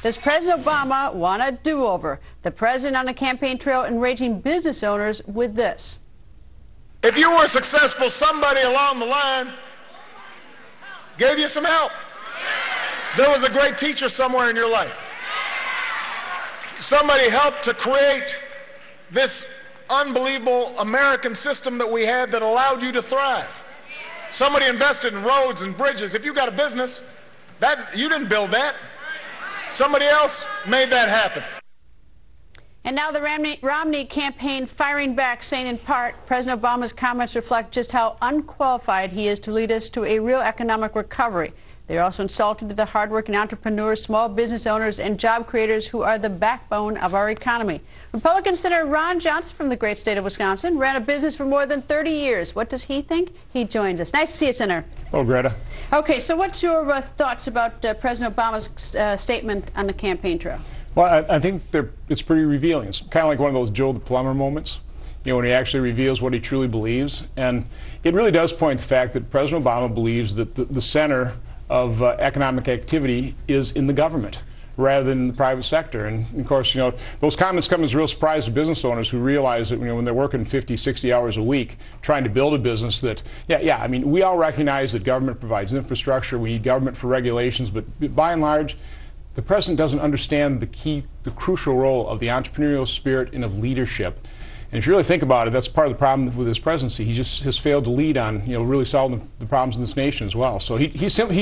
Does President Obama want a do-over? The president on the campaign trail enraging business owners with this. If you were successful, somebody along the line gave you some help. There was a great teacher somewhere in your life. Somebody helped to create this unbelievable American system that we had that allowed you to thrive. Somebody invested in roads and bridges. If you got a business, you didn't build that. Somebody else made that happen. And now the Romney campaign firing back, saying in part, President Obama's comments reflect just how unqualified he is to lead us to a real economic recovery. They are also insulted to the hardworking entrepreneurs, small business owners, and job creators who are the backbone of our economy. Republican Senator Ron Johnson from the great state of Wisconsin ran a business for more than 30 years. What does he think? He joins us. Nice to see you, Senator. Oh, Greta. Okay, so what's your thoughts about President Obama's statement on the campaign trail? Well, I think it's pretty revealing. It's kind of like one of those Joe the Plumber moments, when he actually reveals what he truly believes. And it really does point to the fact that President Obama believes that the center of economic activity is in the government rather than in the private sector. And of course, those comments come as a real surprise to business owners who realize that when they're working 50, 60 hours a week trying to build a business that, I mean, we all recognize that government provides infrastructure, we need government for regulations, but by and large, the president doesn't understand the crucial role of the entrepreneurial spirit and of leadership. And if you really think about it, that's part of the problem with his presidency. He just has failed to lead on, really solving the problems in this nation as well. So he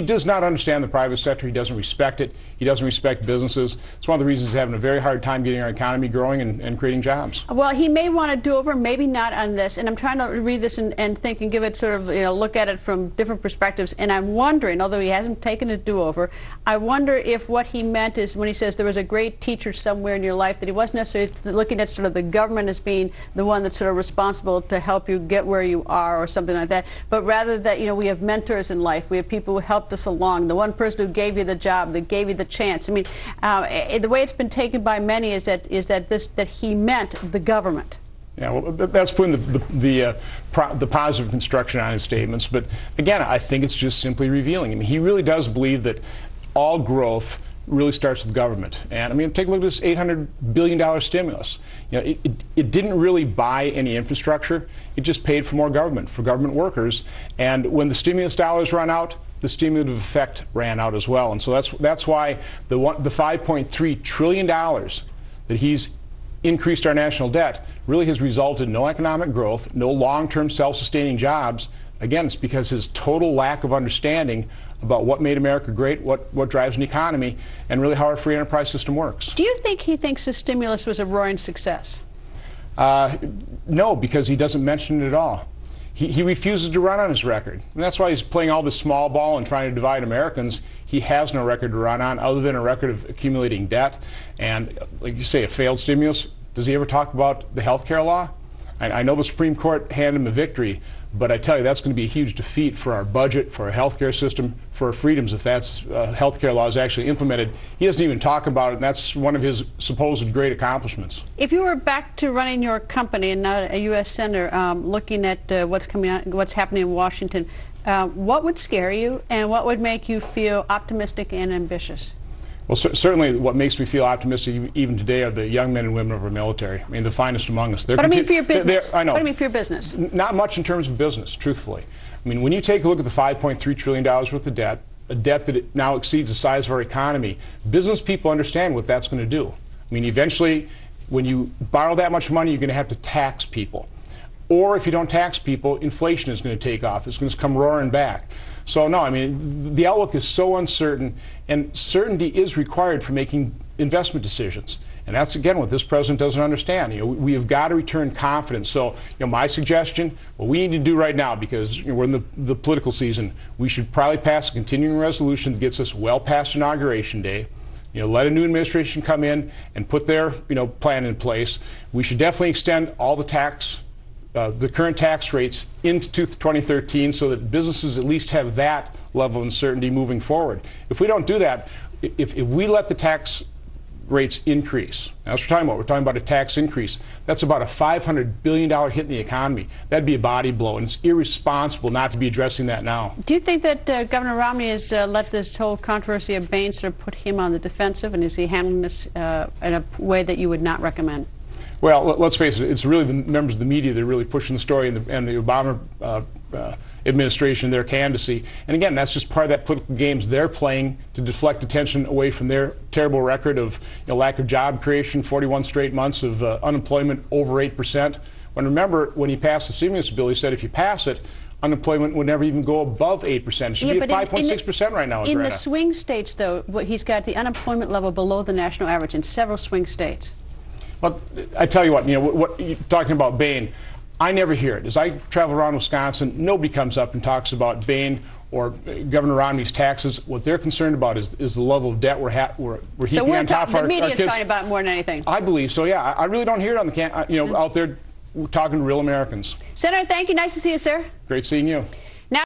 does not understand the private sector. He doesn't respect it. He doesn't respect businesses. It's one of the reasons he's having a very hard time getting our economy growing and creating jobs. Well, he may want to do over, maybe not on this. And I'm trying to read this and think and give it sort of, look at it from different perspectives. And I'm wondering, although he hasn't taken a do-over, I wonder if what he meant is when he says there was a great teacher somewhere in your life, that he wasn't necessarily looking at sort of the government as being the one that's sort of responsible to help you get where you are or something like that, but rather that, we have mentors in life. We have people who helped us along. The one person who gave you the job, that gave you the chance. I mean, the way it's been taken by many is that he meant the government. Yeah, well, that's putting the positive construction on his statements. But again, I think it's just simply revealing. I mean, he really does believe that all growth really starts with government. And I mean, take a look at this $800 billion stimulus. It didn't really buy any infrastructure. It just paid for more government, for government workers. And when the stimulus dollars run out, the stimulative effect ran out as well. And so that's why the $5.3 trillion that he's increased our national debt really has resulted in no economic growth, no long-term self-sustaining jobs. Again, it's because his total lack of understanding about what made America great, what drives an economy, and really how our free enterprise system works. Do you think he thinks the stimulus was a roaring success? No, because he doesn't mention it at all. He refuses to run on his record. And that's why he's playing all this small ball and trying to divide Americans. He has no record to run on other than a record of accumulating debt. And like you say, a failed stimulus. Does he ever talk about the health care law? I know the Supreme Court handed him a victory, but I tell you, that's going to be a huge defeat for our budget, for our health care system, for our freedoms if that's health care law is actually implemented. He doesn't even talk about it, and that's one of his supposed great accomplishments. If you were back to running your company and not a U.S. senator, looking at what's happening in Washington, what would scare you, and what would make you feel optimistic and ambitious? Well, certainly what makes me feel optimistic even today are the young men and women of our military. I mean, the finest among us. But I mean for your business. I know. What do you mean for your business? Not much in terms of business, truthfully. I mean, when you take a look at the $5.3 trillion worth of debt, a debt that now exceeds the size of our economy, business people understand what that's going to do. I mean, eventually, when you borrow that much money, you're going to have to tax people. Or if you don't tax people, inflation is going to take off. It's going to come roaring back. So no, I mean, the outlook is so uncertain, and certainty is required for making investment decisions. And that's, again, what this president doesn't understand. We have got to return confidence. So, my suggestion, what we need to do right now, because we're in the political season, we should probably pass a continuing resolution that gets us well past Inauguration Day. Let a new administration come in and put their, plan in place. We should definitely extend all the current tax rates into 2013 so that businesses at least have that level of uncertainty moving forward. If we don't do that, if we let the tax rates increase. That's what we're talking about. We're talking about a tax increase. That's about a $500 billion hit in the economy. That'd be a body blow, and it's irresponsible not to be addressing that now. Do you think that Governor Romney has let this whole controversy of Bain sort of put him on the defensive, and is he handling this in a way that you would not recommend? Well, let's face it, it's really the members of the media that are really pushing the story, and the Obama administration, their candidacy. And again, that's just part of that political games they're playing to deflect attention away from their terrible record of lack of job creation, 41 straight months of unemployment over 8%. When remember, when he passed the stimulus bill, he said if you pass it, unemployment would never even go above 8%. It should be at 5.6% right now. In the swing states, though, he's got the unemployment level below the national average in several swing states. Well, I tell you what, what you're talking about Bain, I never hear it. As I travel around Wisconsin, nobody comes up and talks about Bain or Governor Romney's taxes. What they're concerned about is the level of debt we're heaping on top of our kids. So the media's talking about it more than anything. I believe so. Yeah, I really don't hear it on the out there talking to real Americans. Senator, thank you. Nice to see you, sir. Great seeing you.